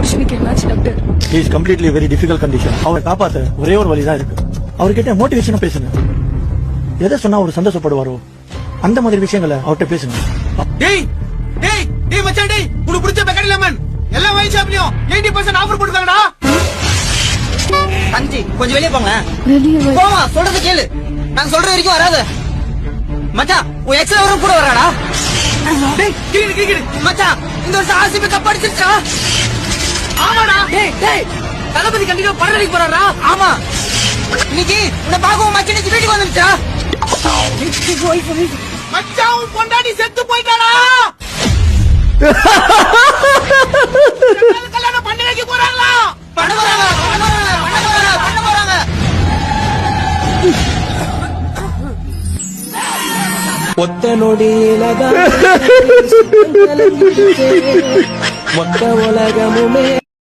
அஸ்வினிக்கு என்னாச்சு doctor? He is completely very difficult condition. அவரை காப்பாத்த ஒரே ஒரு வழிதான் இருக்கு. அவர்கிட்ட மோட்டிவேஷனா பேசுங்க. எதை சொன்னா அவர் சந்தோஷப்படுவாரோ அந்த மாதிரி விஷயங்களை அவர்கிட்ட பேசுங்க. டேய் டேய் டேய் மச்சான் டேய், உனக்கு பிடிச்ச பெக்கரி லெமன் எல்லா வைன் ஷாப்லயும் 80% ஆஃபர் போட்டுருக்காங்கடா. அஞ்சி கொஞ்சம் வெளிய போங்க. போமா, சொல்றது கேளு. நான் சொல்ற வரைக்கும் வராத. மச்சான் உன் எக்ஸ்ட்ரா வரும் கூட வராடா. டேய் கிரிக்கெட் மச்சான், இந்த வருஷம் ஆர்சிபி கப் அடிச்சிருச்சா? ஆமாடா. டேய் டேய் தளபதி கண்டிப்பா படத்துக்கு போறாரா? ஆமா. இன்னைக்கு உன்னை பாக்கவும் மச்சான் வீட்டுக்கு வந்துச்சா? மச்சான் உன் பொண்டாட்டி செத்து போயிட்டாடா. கல்யாணம் பண்ணி வைக்க போறாங்களா? பண்ண போறாங்க. ஒத்த நொடியிலதான் மொத்த உலகமுமே